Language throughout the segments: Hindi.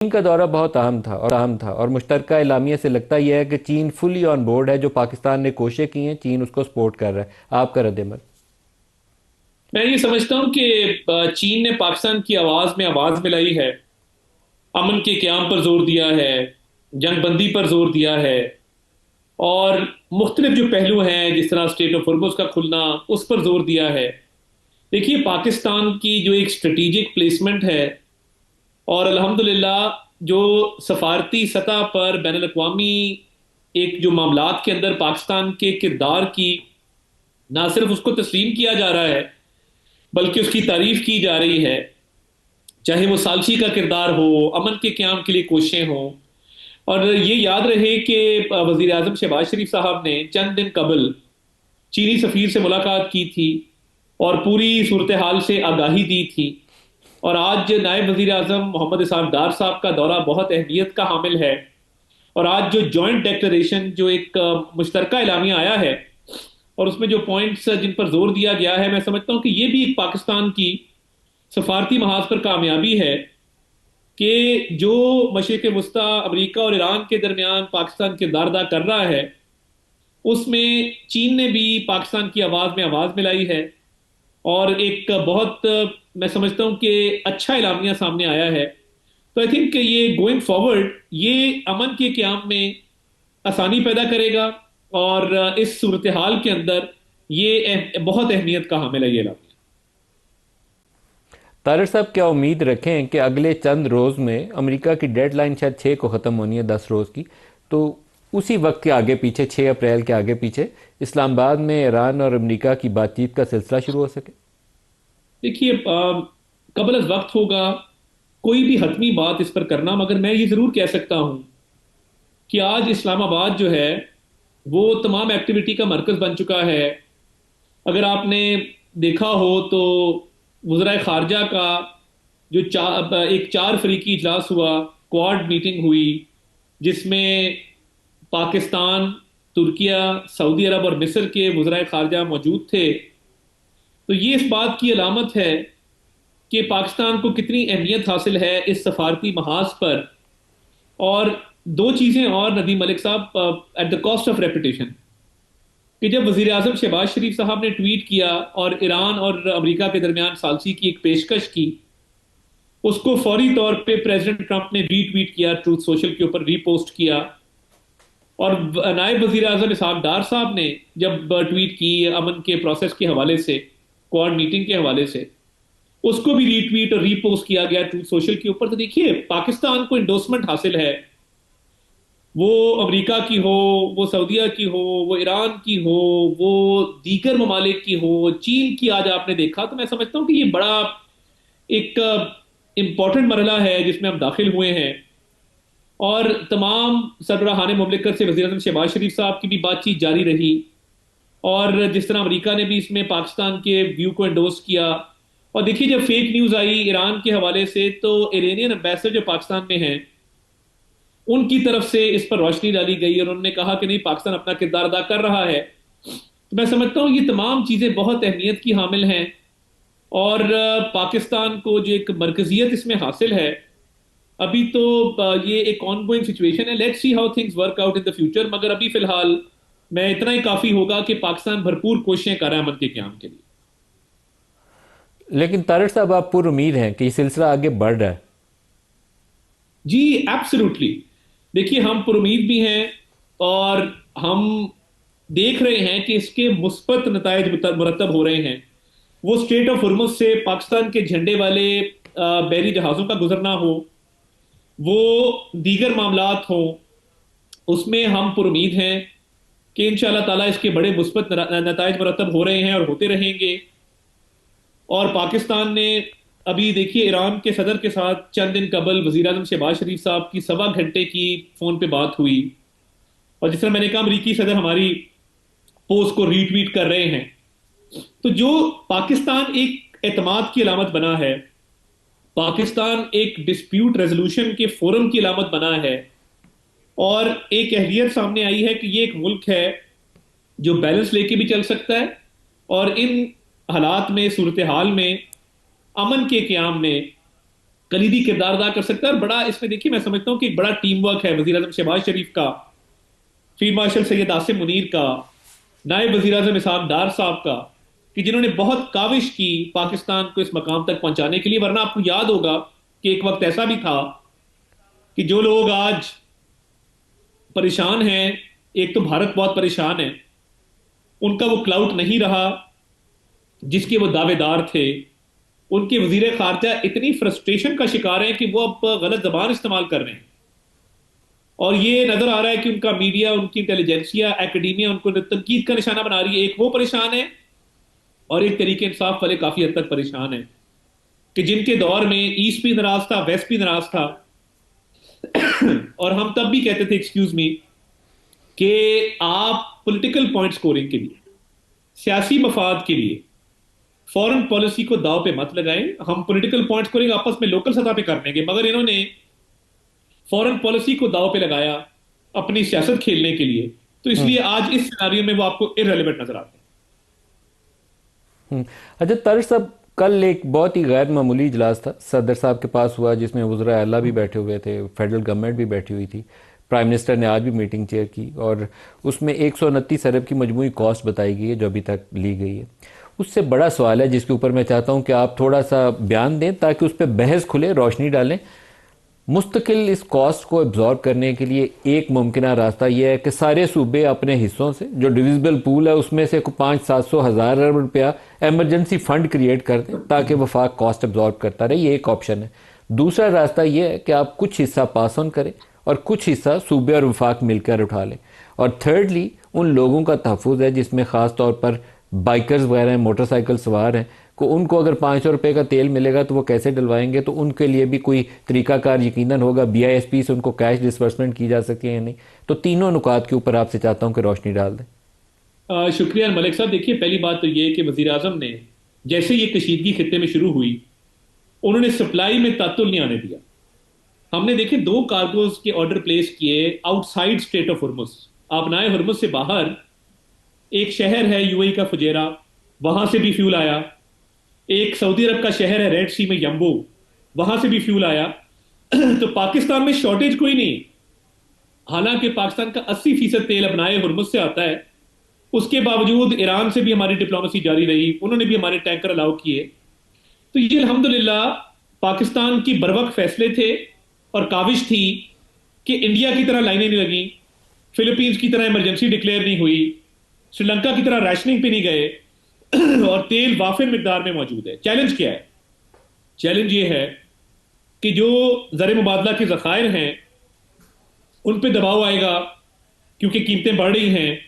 चीन का दौरा बहुत अहम था और मुश्तरका एलामिया से लगता यह है कि चीन फुली ऑन बोर्ड है। जो पाकिस्तान ने कोशिशें की हैं, चीन उसको सपोर्ट कर रहा है। आपका रद्द-ए-अमल? मैं ये समझता हूँ कि चीन ने पाकिस्तान की आवाज में आवाज मिलाई है। अमन के क्याम पर जोर दिया है। जंगबंदी पर जोर दिया है। और मुख्तलिफ जो पहलू हैं, जिस तरह स्टेट ऑफ हॉर्मुज़ का खुलना, उस पर जोर दिया है। देखिए, पाकिस्तान की जो एक स्ट्रेटेजिक प्लेसमेंट है, और अल्हम्दुलिल्लाह जो सफारती सतह पर बैनुल अक़वामी एक जो मामलात के अंदर पाकिस्तान के किरदार की ना सिर्फ उसको तस्लीम किया जा रहा है, बल्कि उसकी तारीफ की जा रही है। चाहे वो सालसी का किरदार हो, अमन के क्याम के लिए कोशिशें हों। और ये याद रहे कि वजीर आजम शहबाज शरीफ साहब ने चंद दिन कबल चीनी सफीर से मुलाकात की थी और पूरी सूरत हाल से आगाही दी थी। और आज नायब वजीर आजम मोहम्मद इसहाक डार साहब का दौरा बहुत अहमियत का हामिल है। और आज जो जॉइंट डेक्लेरेशन, जो एक मुश्तरका एलामिया आया है, और उसमें जो पॉइंट्स जिन पर जोर दिया गया है, मैं समझता हूं कि ये भी एक पाकिस्तान की सफारती महाज पर कामयाबी है कि जो मशरिक वस्ता अमरीका और ईरान के दरमियान पाकिस्तान किरदार अदा कर रहा है, उसमें चीन ने भी पाकिस्तान की आवाज में आवाज मिलाई है। और एक बहुत मैं समझता हूं कि अच्छा इलामिया सामने आया है। तो आई थिंक ये गोइंग फॉरवर्ड ये अमन के क्याम में आसानी पैदा करेगा। और इस सूरत हाल के अंदर ये बहुत अहमियत का हामिल है ये इलामिया। तारिक साहब, क्या उम्मीद रखें कि अगले चंद रोज़ में अमेरिका की डेडलाइन शायद 6 को ख़त्म होनी है, 10 रोज़ की, तो उसी वक्त के आगे पीछे, 6 अप्रैल के आगे पीछे इस्लामाबाद में ईरान और अमेरिका की बातचीत का सिलसिला शुरू हो सके? देखिए, कबल अज वक्त होगा कोई भी हतमी बात इस पर करना, मगर मैं ये जरूर कह सकता हूं कि आज इस्लामाबाद जो है वो तमाम एक्टिविटी का मरकज बन चुका है। अगर आपने देखा हो तो वज़राए खारजा का जो एक चार फरीकी इजलास हुआ, क्वाड मीटिंग हुई, जिसमें पाकिस्तान, तुर्किया, सऊदी अरब और मिस्र के वज़राए खारजा मौजूद थे। तो ये इस बात की अलामत है कि पाकिस्तान को कितनी अहमियत हासिल है इस सफारती महाज पर। और दो चीजें और नदीम मलिक साहब, at the cost of reputation, कि जब वजीर आजम शहबाज शरीफ साहब ने ट्वीट किया और ईरान और अमेरिका के दरमियान सालसी की एक पेशकश की, उसको फौरी तौर पे प्रेसिडेंट ट्रंप ने रीट्वीट किया, ट्रूथ सोशल के ऊपर रीपोस्ट किया। और नायब वजीर आजम इसहाक डार साहब ने जब ट्वीट की अमन के प्रोसेस के हवाले से, क्वाड मीटिंग के हवाले से, उसको भी रीट्वीट और रीपोस्ट किया गया ट्रूथ सोशल के ऊपर। तो देखिए, पाकिस्तान को इंडोर्समेंट हासिल है, वो अमेरिका की हो, वो सऊदीया की हो, वो ईरान की हो, वो दीगर ममालिक की हो, चीन की आज आपने देखा। तो मैं समझता हूं कि ये बड़ा एक इंपॉर्टेंट मरहला है जिसमें हम दाखिल हुए हैं। और तमाम सरबराहान मुमलिकत से वज़ीर आज़म शहबाज शरीफ साहब की भी बातचीत जारी रही। और जिस तरह अमेरिका ने भी इसमें पाकिस्तान के व्यू को एंडोर्स किया। और देखिए, जब फेक न्यूज आई ईरान के हवाले से, तो इरानियन एम्बेसडर जो पाकिस्तान में हैं, उनकी तरफ से इस पर रोशनी डाली गई और उन्होंने कहा कि नहीं, पाकिस्तान अपना किरदार अदा कर रहा है। तो मैं समझता हूं ये तमाम चीजें बहुत अहमियत की हामिल हैं। और पाकिस्तान को जो एक मरकजियत इसमें हासिल है, अभी तो ये एक ऑनगोइंग सिचुएशन है। Let's see how things work out in the future. मगर अभी फिलहाल मैं इतना ही काफी होगा कि पाकिस्तान भरपूर कोशिशें कर रहा है अमन के क्याम के लिए। लेकिन तारिक साहब, आप पुर उम्मीद हैं कि ये सिलसिला आगे बढ़ रहा है? जी, एब्सोल्युटली। देखिए, हम पुरुमीद भी हैं और हम देख रहे हैं कि इसके मुस्बत नतायज मुरतब हो रहे हैं। वो स्ट्रेट ऑफ हुर्मुज से पाकिस्तान के झंडे वाले बहरी जहाजों का गुजरना हो, वो दीगर मामलात हों, उसमें हम पुरुमीद हैं कि इंशाअल्लाह ताला इसके बड़े मुस्बत नतायज मुरतब हो रहे हैं और होते रहेंगे। और पाकिस्तान ने अभी देखिए, ईरान के सदर के साथ चंद दिन कबल वजीर आजम शहबाज शरीफ साहब की 1.25 घंटे की फोन पे बात हुई। और जिस तरह मैंने कहा, अमरीकी सदर हमारी पोस्ट को रीट्वीट कर रहे हैं। तो जो पाकिस्तान एक एतमाद की अलामत बना है, पाकिस्तान एक डिस्प्यूट रेजोल्यूशन के फोरम की अलामत बना है, और एक अहलियत सामने आई है कि ये एक मुल्क है जो बैलेंस लेके भी चल सकता है। और इन हालात में, सूरत हाल में, अमन के क्याम में कलीदी किरदार अदा कर सकता है। और बड़ा इसमें देखिए, मैं समझता हूं कि एक बड़ा टीम वर्क है वजीर आजम शहबाज शरीफ का, फील्ड मार्शल सैयद आसिम मुनीर का, नायब वजीर आजम इसहाक डार साहब का, कि जिन्होंने बहुत काविश की पाकिस्तान को इस मकाम तक पहुंचाने के लिए। वरना आपको याद होगा कि एक वक्त ऐसा भी था कि जो लोग आज परेशान हैं, एक तो भारत बहुत परेशान है, उनका वो क्लाउट नहीं रहा जिसके वो दावेदार थे। उनके वजीर खारजा इतनी फ्रस्ट्रेशन का शिकार हैं कि वो अब गलत जबान इस्तेमाल कर रहे हैं। और ये नजर आ रहा है कि उनका मीडिया, उनकी इंटेलिजेंसिया, एकेडमिया उनको तनकीद का निशाना बना रही है। एक वो परेशान है, और एक तरीके इंसाफ वाले काफी हद तक परेशान है, कि जिनके दौर में ईस्ट भी नाराज था, वेस्ट भी नाराज था। और हम तब भी कहते थे, एक्सक्यूज मी, कि आप पॉलिटिकल पॉइंट स्कोरिंग के लिए, सियासी मफाद के लिए फॉरेन पॉलिसी को दाव पे मत लगाएं। हम पॉलिटिकल पॉइंट स्कोरिंग आपस में लोकल सतह पे कर लेंगे, मगर इन्होंने फॉरेन पॉलिसी को दाव पे लगाया अपनी सियासत खेलने के लिए। तो इसलिए आज इस सिनारियो में वो आपको इररेलेवेंट नजर आते हैं। अच्छा तारिक साहब, कल एक बहुत ही गैर मामूली इजलास था सदर साहब के पास हुआ, जिसमें वज़रा आला भी बैठे हुए थे, फेडरल गवर्नमेंट भी बैठी हुई थी, प्राइम मिनिस्टर ने आज भी मीटिंग चेयर की, और उसमें 129 अरब की मजमूई कॉस्ट बताई गई है जो अभी तक ली गई है। उससे बड़ा सवाल है जिसके ऊपर मैं चाहता हूँ कि आप थोड़ा सा बयान दें ताकि उस पर बहस खुले, रोशनी डालें। मुस्तकिल इस कॉस्ट को एब्जॉर्ब करने के लिए एक मुमकिन रास्ता यह है कि सारे सूबे अपने हिस्सों से जो डिविजिबल पूल है उसमें से 500-700 हज़ार अरब रुपया एमरजेंसी फंड क्रिएट कर दें ताकि वफाक कॉस्ट एब्जॉर्ब करता रहे। ये एक ऑप्शन है। दूसरा रास्ता यह है कि आप कुछ हिस्सा पास ऑन करें और कुछ हिस्सा सूबे और वफाक मिलकर उठा लें। और थर्डली, उन लोगों का तहफ़्फ़ुज़ है जिसमें ख़ास तौर पर बाइकर्स वगैरह हैं, मोटरसाइकिल सवार हैं, को उनको अगर 500 रुपये का तेल मिलेगा तो वो कैसे डलवाएंगे, तो उनके लिए भी कोई तरीकाकार यकीनन होगा। BISP से उनको कैश डिसबर्समेंट की जा सकती है या नहीं। तो तीनों नुकात के ऊपर आपसे चाहता हूँ कि रोशनी डाल दें। शुक्रिया मलिक साहब। देखिए, पहली बात तो ये कि वजीर आजम ने जैसे ये कशीदगी खित्ते में शुरू हुई, उन्होंने सप्लाई में तातुल नहीं आने दिया। हमने देखे 2 कार्गोज के ऑर्डर प्लेस किए आउटसाइड स्टेट ऑफ हुर्मुस। आप नाए हुर्मुस से बाहर एक शहर है UAE का फुजेरा, वहां से भी फ्यूल आया। एक सऊदी अरब का शहर है रेड सी में यम्बो, वहां से भी फ्यूल आया। तो पाकिस्तान में शॉर्टेज कोई नहीं। हालांकि पाकिस्तान का 80% तेल अब नाए हुर्मुस से आता है। उसके बावजूद ईरान से भी हमारी डिप्लोमेसी जारी रही, उन्होंने भी हमारे टैंकर अलाउ किए। तो ये अल्हम्दुलिल्लाह पाकिस्तान की बरवक्त फैसले थे, और काविश थी कि इंडिया की तरह लाइनें नहीं लगी, फिलीपींस की तरह इमरजेंसी डिक्लेयर नहीं हुई, श्रीलंका की तरह रैशनिंग पे नहीं गए, और तेल वाफिर मिकदार में मौजूद है। चैलेंज क्या है? चैलेंज ये है कि जो ज़र मुबादला के ज़खायर हैं उन पे दबाव आएगा, क्योंकि कीमतें बढ़ रही हैं,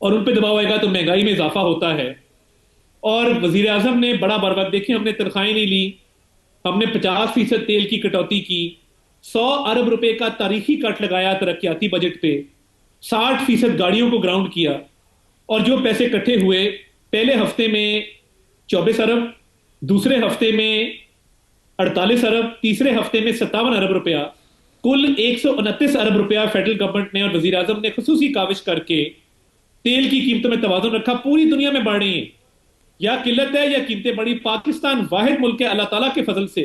और उन पे दबाव आएगा तो महंगाई में इजाफा होता है। और वजीर आजम ने बड़ा बरवक्त, देखिए हमने तनख्वाहें नहीं ली, हमने 50% तेल की कटौती की, 100 अरब रुपए का तारीखी कट लगाया तरक्याती बजट पे, 60% गाड़ियों को ग्राउंड किया, और जो पैसे इकट्ठे हुए, पहले हफ्ते में 24 अरब, दूसरे हफ्ते में 48 अरब, तीसरे हफ्ते में 57 अरब रुपया, कुल 129 अरब रुपया फेडरल गवर्नमेंट ने और वजीर आजम ने खुसूसी काविश करके तेल की कीमतों में तवाज़ुन रखा। पूरी दुनिया में बढ़ रही है, या किल्लत है या कीमतें बढ़ी। पाकिस्तान वाहिद मुल्क है अल्लाह ताला के फजल से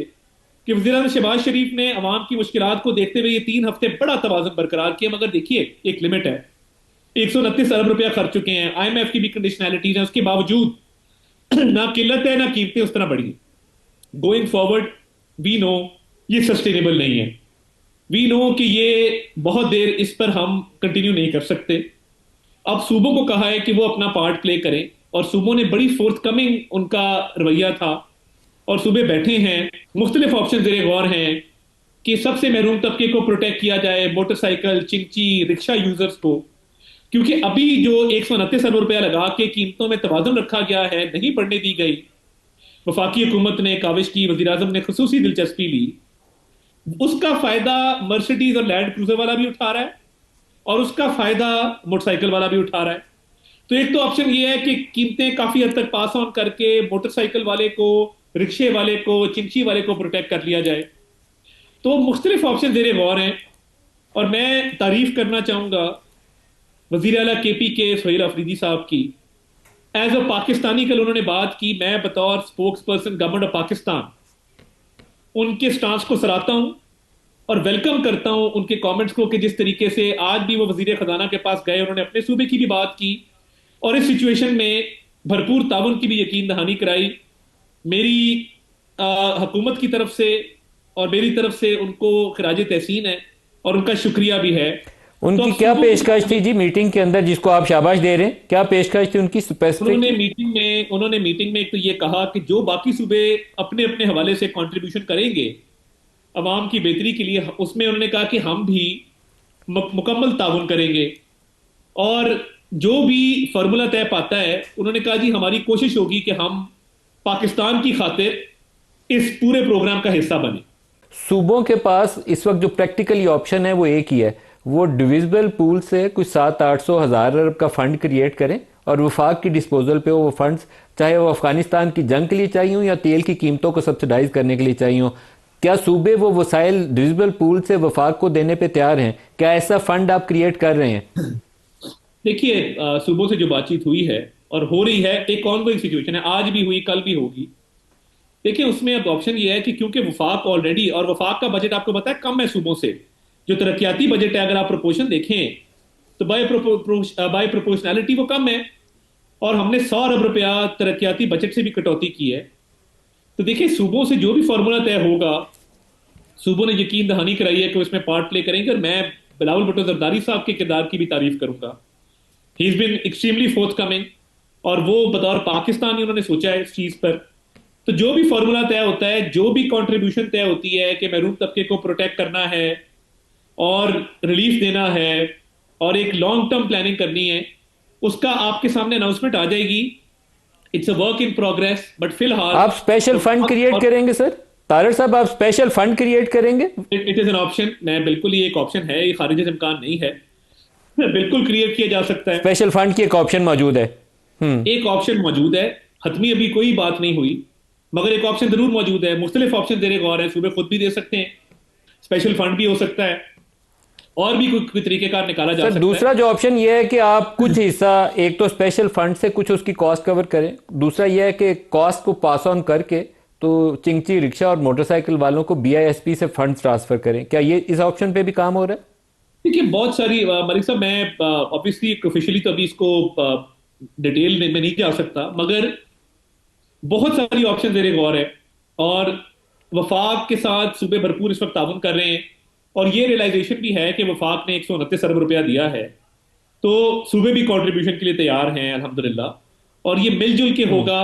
कि वज़ीर आज़म शहबाज शरीफ ने अवाम की मुश्किलात को देखते हुए ये 3 हफ्ते बड़ा तवाज़ुन बरकरार किया। मगर देखिए, एक लिमिट है। 129 अरब रुपया खर्च चुके हैं, IMF की भी कंडीशनैलिटीज है, उसके बावजूद ना किल्लत है ना कीमतें उस तरह बढ़ी। गोइंग फॉरवर्ड वी नो ये सस्टेनेबल नहीं है। वी नो कि ये बहुत देर इस पर हम कंटिन्यू नहीं कर सकते। अब सूबों को कहा है कि वो अपना पार्ट प्ले करें, और सूबों ने बड़ी फोर्थकमिंग उनका रवैया था, और सूबे बैठे हैं, मुख्तलिफ ऑप्शन जेर गौर हैं कि सबसे महरूम तबके को प्रोटेक्ट किया जाए, मोटरसाइकिल, चिंची, रिक्शा यूजर्स को। क्योंकि अभी जो 129 अरब रुपया लगा के कीमतों में तवाज़ुन रखा गया है, नहीं बढ़ने दी गई। वफाकी हुकूमत ने काविश की, वज़ीर आज़म ने खुसूसी दिलचस्पी ली, उसका फायदा मर्सिडीज और लैंड क्रूजर वाला भी उठा रहा है, और उसका फायदा मोटरसाइकिल वाला भी उठा रहा है। तो एक तो ऑप्शन ये है कि कीमतें काफी हद तक पास ऑन करके मोटरसाइकिल वाले को, रिक्शे वाले को, चिंची वाले को प्रोटेक्ट कर लिया जाए। तो मुख्तलिफ ऑप्शन जेर गौर हैं, और मैं तारीफ करना चाहूंगा वजीर आला KP के सोहेल अफरीदी साहब की। एज अ पाकिस्तानी कल उन्होंने बात की, मैं बतौर spokes person government of Pakistan उनके स्टांस को सराहता हूं और वेलकम करता हूं उनके कमेंट्स को, कि जिस तरीके से आज भी वो वजीर खजाना के पास गए, उन्होंने अपने सूबे की भी बात की और इस सिचुएशन में भरपूर ताउन की भी यकीन दहानी कराई। मेरी हुकूमत की तरफ से और मेरी तरफ से उनको खराज तहसीन है और उनका शुक्रिया भी है। तो उनकी अब क्या सूबों की पेशकश बात थी है। जी मीटिंग के अंदर जिसको आप शाबाश दे रहे हैं? क्या पेशकश थी उनकी स्पेसिफिक? उन्होंने मीटिंग में एक तो ये कहा कि जो बाकी सूबे अपने अपने हवाले से कंट्रीब्यूशन करेंगे अवाम की बेहतरी के लिए, उसमें उन्होंने कहा कि हम भी मुकम्मल ताउन करेंगे। और जो भी फार्मूला तय पाता है, उन्होंने कहा जी हमारी कोशिश होगी कि हम पाकिस्तान की खातिर इस पूरे प्रोग्राम का हिस्सा बने। सूबों के पास इस वक्त जो प्रैक्टिकली ऑप्शन है वो एक ही है, वो डिविजिबल पूल से कुछ 700-800 हज़ार अरब का फंड क्रिएट करें और वफाक की डिस्पोजल पे वो फंड्स, चाहे वो अफगानिस्तान की जंग के लिए चाहिए हो या तेल की कीमतों को सब्सिडाइज करने के लिए चाहिए हो। क्या सूबे वो वसाइल डिविजिबल पूल से वफाक को देने पे तैयार हैं? क्या ऐसा फंड आप क्रिएट कर रहे हैं? देखिए, सूबों से जो बातचीत हुई है और हो रही है, एक ऑनगोइंग सिचुएशन है, आज भी हुई कल भी होगी। देखिए, उसमें अब ऑप्शन ये है कि क्योंकि वफाक ऑलरेडी, और वफाक का बजट आपको पता है कम है सूबों से। जो तरक्याती बजट है, अगर आप प्रोपोर्शन देखें तो बाय प्रोपोर्शनैलिटी वो कम है। और हमने 100 अरब रुपया तरक्याती बजट से भी कटौती की है। तो देखिए, सूबों से जो भी फॉर्मूला तय होगा, सूबों ने यकीन दहानी कराई है कि वो इसमें पार्ट प्ले करेंगे। और मैं बिलावल भुट्टो जरदारी साहब के किरदार की भी तारीफ करूंगा। He is been extremely fourth coming, और वो बतौर पाकिस्तानी उन्होंने सोचा है इस चीज पर। तो जो भी फॉर्मूला तय होता है, जो भी कंट्रीब्यूशन तय होती है कि महरूम तबके को प्रोटेक्ट करना है और रिलीफ देना है और एक लॉन्ग टर्म प्लानिंग करनी है, उसका आपके सामने अनाउंसमेंट आ जाएगी। It's a work in progress, but फिलहाल आप स्पेशल फंड क्रिएट करेंगे सर? तारड़ साहब, आप स्पेशल फंड क्रिएट करेंगे? It is an option. मैं बिल्कुल, ये एक ऑप्शन है, ये खारिज से इम्कान नहीं है, बिल्कुल क्रिएट किया जा सकता है। स्पेशल फंड की एक ऑप्शन मौजूद है। एक ऑप्शन मौजूद है, हतमी अभी कोई बात नहीं हुई, मगर एक ऑप्शन जरूर मौजूद है। मुख्तलिफ ऑप्शन देने गौर है, सूबे खुद भी दे सकते हैं, स्पेशल फंड भी हो सकता है, और भी कोई तरीकेकार निकाला जा सर सकता है। दूसरा जो ऑप्शन ये है कि आप कुछ हिस्सा, एक तो स्पेशल फंड से कुछ उसकी कॉस्ट कवर करें, दूसरा ये है कि कॉस्ट को पास ऑन करके तो चिंगची रिक्शा और मोटरसाइकिल वालों को बीआईएसपी से फंड्स ट्रांसफर करें। क्या ये इस ऑप्शन पे भी काम हो रहा है? देखिए, बहुत सारी मलिक साहब, मैं ऑब्वियसली ऑफिशियली तो अभी इसको डिटेल में नहीं जा सकता, मगर बहुत सारी ऑप्शन मेरे गौर है। और वफाक के साथ सूबे भरपूर इस वक्त ताउन कर रहे हैं, और ये रियलाइजेशन भी है कि वफाक ने 129 अरब रुपया दिया है, तो सूबे भी कंट्रीब्यूशन के लिए तैयार हैं अल्हम्दुलिल्लाह। और ये मिलजुल के होगा।